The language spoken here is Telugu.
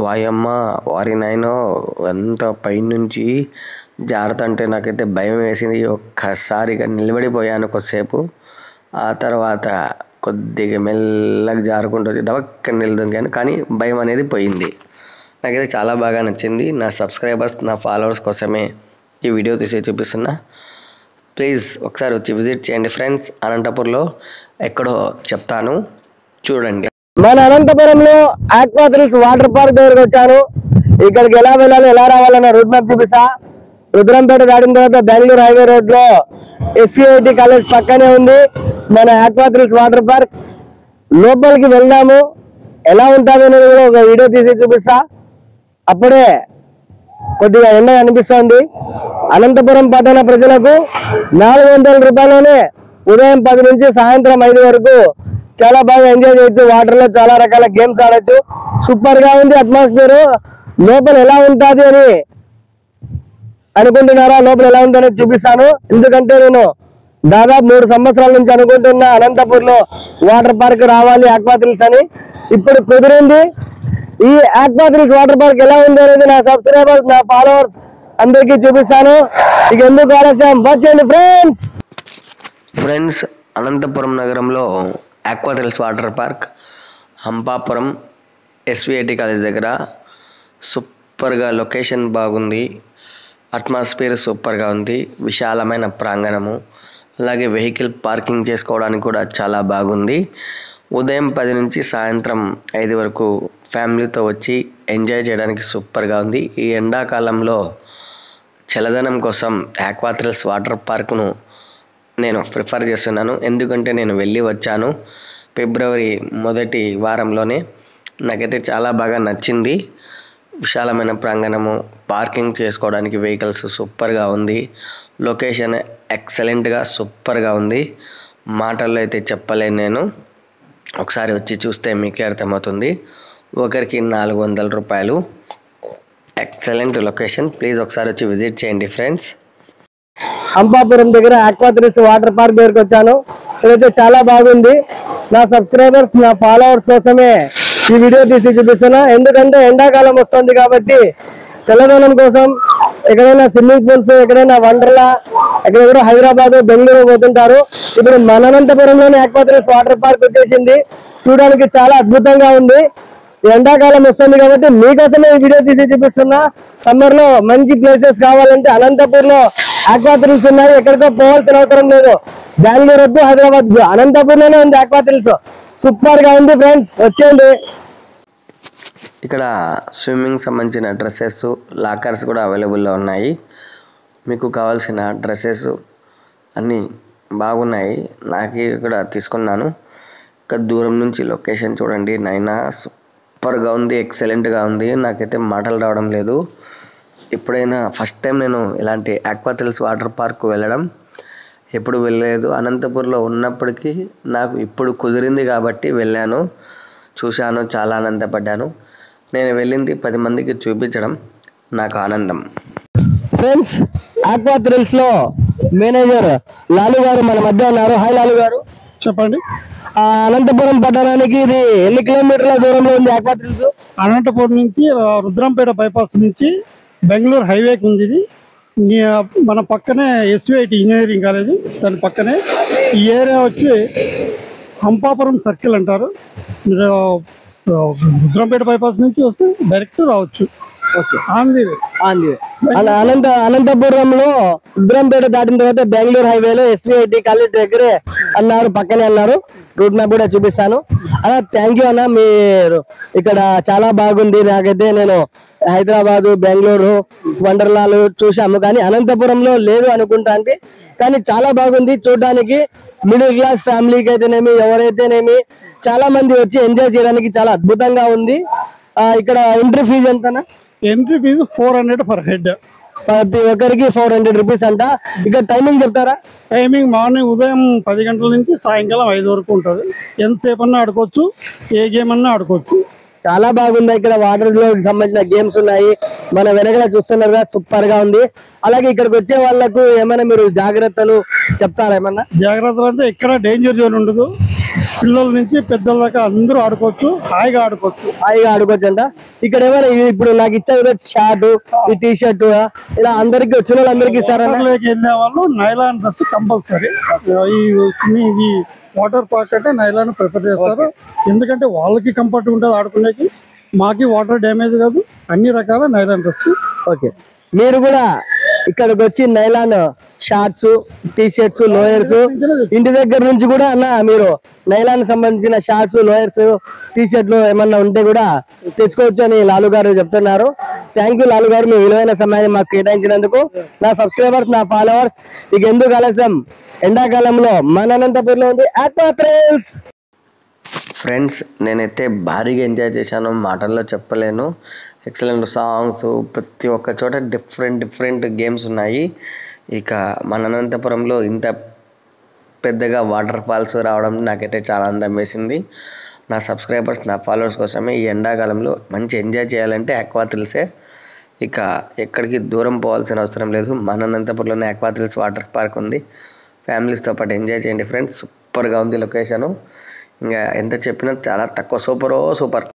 వాయమ్మ వారి నాయనో ఎంత పైనుంచి జారుతుంటే నాకైతే భయం వేసింది. ఒక్కసారిగా నిలబడిపోయాను కొద్దిసేపు. ఆ తర్వాత కొద్దిగా మెల్లగా జారుకుంటూ వచ్చి దవక్కని నిలదొంగాను. కానీ భయం అనేది పోయింది. నాకైతే చాలా బాగా నచ్చింది. నా సబ్స్క్రైబర్స్, నా ఫాలోవర్స్ కోసమే ఈ వీడియో తీసి చూపిస్తున్నా. ప్లీజ్ ఒకసారి వచ్చి విజిట్ చేయండి ఫ్రెండ్స్. అనంతపూర్లో ఎక్కడో చెప్తాను, చూడండి. మన అనంతపురంలో ఆక్వా థ్రిల్స్ వాటర్ పార్క్ దగ్గరకు వచ్చాను. ఇక్కడికి ఎలా వెళ్ళాలి, ఎలా రావాలన్న రూట్ మ్యాప్ చూపిస్తా. రుద్రంపేట దాటిన తర్వాత బెంగళూరు హైవే రోడ్ లో SVIT కాలేజ్ పక్కనే ఉంది మన ఆక్వా థ్రిల్స్ వాటర్ పార్క్. లోపలికి వెళ్దాము, ఎలా ఉంటుంది అనేది కూడా ఒక వీడియో తీసి చూపిస్తా. అప్పుడే కొద్దిగా ఎండ అనిపిస్తోంది. అనంతపురం పట్టణ ప్రజలకు 400 రూపాయలనే ఉదయం 10 నుంచి సాయంత్రం 5 వరకు చాలా బాగా ఎంజాయ్ చేయొచ్చు. వాటర్ లో చాలా రకాల గేమ్స్ ఆడొచ్చు. సూపర్ గా ఉంది అట్మాస్ఫియర్. లోపల ఎలా ఉంటుంది అని అనుకుంటున్నారా? లోపల ఎలా ఉంటుందో చూపిస్తాను. ఎందుకంటే నేను దాదాపు 3 సంవత్సరాల నుంచి అనుకుంటున్నా అనంతపూర్ లో వాటర్ పార్క్ రావాలి ఆక్వా థ్రిల్స్ అని. ఇప్పుడు కుదిరింది. ఈ ఆక్వా థ్రిల్స్ వాటర్ పార్క్ ఎలా ఉంది అనేది నా సబ్స్క్రైబర్స్, నా ఫాలోవర్స్ అందరికీ చూపిస్తాను. ఇక ఎందుకు ఆలస్యం, వచ్చేయండి ఫ్రెండ్స్. అనంతపురం నగరంలో aqua thrills water park Hampapuram SVIT college దగ్గర. సూపర్గా లొకేషన్ బాగుంది, అట్మాస్ఫియర్ సూపర్గా ఉంది, విశాలమైన ప్రాంగణము, అలాగే వెహికల్ పార్కింగ్ చేసుకోవడానికి కూడా చాలా బాగుంది. ఉదయం 10 నుంచి సాయంత్రం 5 వరకు ఫ్యామిలీతో వచ్చి ఎంజాయ్ చేయడానికి సూపర్గా ఉంది. ఈ ఎండాకాలంలో చల్లదనం కోసం ఆక్వా థ్రిల్స్ వాటర్ పార్క్ను నేను ప్రిఫర్ చేస్తున్నాను. ఎందుకంటే నేను వెళ్ళి వచ్చాను ఫిబ్రవరి మొదటి వారంలోనే. నాకైతే చాలా బాగా నచ్చింది. విశాలమైన ప్రాంగణము, పార్కింగ్ చేసుకోవడానికి వెహికల్స్ సూపర్గా ఉంది. లొకేషన్ ఎక్సలెంట్గా సూపర్గా ఉంది. మాటల్లో అయితే చెప్పలేను నేను. ఒకసారి వచ్చి చూస్తే మీకే అర్థమవుతుంది. ఒకరికి 400 రూపాయలు. Excellent location. ప్లీజ్ ఒకసారి వచ్చి విజిట్ చేయండి ఫ్రెండ్స్. హంపాపురం దగ్గర ఆక్వా థ్రిల్స్ వాటర్ పార్క్ దగ్గరకు వచ్చాను. ఇదైతే చాలా బాగుంది. నా సబ్స్క్రైబర్స్, నా ఫాలోవర్స్ కోసమే ఈ వీడియో తీసి చూపిస్తున్నా. ఎందుకంటే ఎండాకాలం వస్తుంది కాబట్టి చల్లదనం కోసం ఎక్కడైనా స్విమ్మింగ్ పూల్స్, ఎక్కడైనా వండర్లా, ఎక్కడెక్కడ హైదరాబాద్, బెంగళూరు పోతుంటారు. ఇప్పుడు మన అనంతపురంలోనే ఆక్వా థ్రిల్స్ వాటర్ పార్క్ వచ్చేసింది. చూడడానికి చాలా అద్భుతంగా ఉంది. ఎండాకాలం వస్తుంది కాబట్టి మీకోసమే ఈ వీడియో తీసి చూపిస్తున్నా. సమ్మర్ లో మంచి ప్లేసెస్ కావాలంటే అనంతపూర్ లో ఆక్వా థ్రిల్స్ ఉన్నాయి. ఎక్కడికో పోవాల్సిన అవసరం లేదు. బెంగళూరు వద్దు, హైదరాబాద్, అనంతపూర్ లోనే ఉంది ఆక్వా థ్రిల్స్. సూపర్ గా ఉంది ఫ్రెండ్స్, వచ్చేయండి. ఇక్కడ స్విమ్మింగ్ సంబంధించిన డ్రెస్సెస్, లాకర్స్ కూడా అవైలబుల్లో ఉన్నాయి. మీకు కావాల్సిన డ్రెస్సెస్ అన్నీ బాగున్నాయి. నాకు ఇక్కడ తీసుకున్నాను. ఇంకా దూరం నుంచి లొకేషన్ చూడండి నైనా, సూపర్గా ఉంది, ఎక్సలెంట్గా ఉంది. నాకైతే మాటలు రావడం లేదు. ఎప్పుడైనా ఫస్ట్ టైం నేను ఇలాంటి ఆక్వా థ్రిల్స్ వాటర్ పార్క్ వెళ్ళడం. ఎప్పుడు వెళ్ళలేదు. అనంతపూర్లో ఉన్నప్పటికీ నాకు ఇప్పుడు కుదిరింది కాబట్టి వెళ్ళాను, చూశాను, చాలా ఆనందపడ్డాను. నేను వెళ్ళింది 10 మందికి చూపించడం నాకు ఆనందం. ఫ్రెండ్స్, ఆక్వా థ్రిల్స్ లో మేనేజర్ లాలు గారు మన మధ్య ఉన్నారు. హాయ్ లాలు గారు, చెప్పండి. అనంతపురం పట్టణానికి ఇది ఎన్ని కిలోమీటర్ల దూరంలో ఉంది ఆక్వా థ్రిల్స్? అనంతపురం నుంచి రుద్రంపేట బైపాస్ నుంచి బెంగళూరు హైవేకి ఉంది. ఇది మన పక్కనే SVIT ఇంజనీరింగ్ కాలేజ్, దాని పక్కనే. ఈ ఏరియా వచ్చి హంపాపురం సర్కిల్ అంటారు. మీరు రుద్రంపేట బైపాస్ నుంచి వస్తే డైరెక్ట్ రావచ్చు. అనంతపురంలో రుద్రంపేట దాటిన తర్వాత బెంగళూరు హైవేలో SVIT కాలేజ్ దగ్గరే అన్నారు, పక్కనే అన్నారు. రూట్ మ్యాప్ కూడా చూపిస్తాను. అలా థ్యాంక్ యూ అన్న, మీరు ఇక్కడ చాలా బాగుంది. నాకైతే నేను హైదరాబాదు, బెంగళూరు, వండర్లాలు చూసాము, కానీ అనంతపురంలో లేదు అనుకుంటా. అంటే కానీ చాలా బాగుంది చూడడానికి. మిడిల్ క్లాస్ ఫ్యామిలీకి అయితేనేమి, ఎవరైతేనేమి చాలా మంది వచ్చి ఎంజాయ్ చేయడానికి చాలా అద్భుతంగా ఉంది. ఇక్కడ ఎంట్రీ ఫీజు ఎంతనా? Entry fees 400 per head. ప్రతి ఒక్కరికి 400 రూపీస్ అంట. ఇక్కడ టైమింగ్ చెప్తారా? టైమింగ్ మార్నింగ్ ఉదయం 10 గంటల నుంచి సాయంకాలం 5 వరకు ఉంటుంది. ఎంతసేపు అన్నా ఆడుకోవచ్చు, ఏ గేమ్ అన్నా ఆడుకోవచ్చు. చాలా బాగుంది. ఇక్కడ వాటర్ లో సంబంధించిన గేమ్స్ ఉన్నాయి. మన వెనకాల చూస్తున్నారు కదా, సూపర్ గా ఉంది. అలాగే ఇక్కడికి వచ్చే వాళ్ళకు ఏమైనా మీరు జాగ్రత్తలు చెప్తారా? ఏమన్నా జాగ్రత్తలు అంటే ఎక్కడ డేంజర్ జోన్ ఉండదు. పిల్లల నుంచి పెద్దల దాకా అందరూ ఆడుకోవచ్చు, హాయిగా ఆడుకోవచ్చు. అంట. ఇక్కడ ఏమైనా ఇప్పుడు నాకు ఇచ్చారు షార్ట్, ఈ టీ షర్ట్ ఇలా అందరికి వచ్చిన వాళ్ళందరికి ఇస్తారని వెళ్ళే వాళ్ళు నైలాన్ డ్రెస్ కంపల్సరీ. ఈ వాటర్ పార్క్ అంటే నైలాన్ ప్రిఫర్ చేస్తారు, ఎందుకంటే వాళ్ళకి కంఫర్ట్ ఉంటుంది ఆడుకునేకి, మాకి వాటర్ డ్యామేజ్ కాదు, అన్ని రకాల నైలాన్ డ్రెస్. ఓకే, మీరు కూడా ఇక్కడికి వచ్చి nylon shorts, T shirts, lowers ఇంటి దగ్గర నుంచి కూడా అన్న మీరు నైలాన్ సంబంధించిన షార్ట్స్, లోయర్స్, టీ షర్ట్లు ఏమన్నా ఉంటే కూడా తెచ్చుకోవచ్చు అని లాలు గారు చెప్తున్నారు. థ్యాంక్ యూ లాలు గారు, మీ విలువైన సమయాన్ని మాకు కేటాయించినందుకు. నా సబ్స్క్రైబర్స్, నా ఫాలోవర్స్, ఇక ఎందుకు ఆలస్యం, ఎండాకాలంలో మన అనంతపూర్లో ఉంది ఆక్వా థ్రిల్స్. ఫ్రెండ్స్, నేనైతే భారీగా ఎంజాయ్ చేశాను, మాటల్లో చెప్పలేను. ఎక్సలెంట్ సాంగ్స్, ప్రతి ఒక్క చోట డిఫరెంట్ గేమ్స్ ఉన్నాయి. ఇక మన అనంతపురంలో ఇంత పెద్దగా వాటర్ ఫాల్స్ రావడం నాకైతే చాలా ఆనందం వేసింది. నా సబ్స్క్రైబర్స్, నా ఫాలోవర్స్ కోసమే ఈ ఎండాకాలంలో మంచి ఎంజాయ్ చేయాలంటే ఆక్వా థ్రిల్సే. ఇక ఎక్కడికి దూరం పోవాల్సిన అవసరం లేదు, మన అనంతపురంలోనే ఆక్వా థ్రిల్స్ వాటర్ పార్క్ ఉంది. ఫ్యామిలీస్తో పాటు ఎంజాయ్ చేయండి ఫ్రెండ్స్. సూపర్గా ఉంది లొకేషను, ఇంకా ఎంత చెప్పినా చాలా తక్కువ. సూపర్.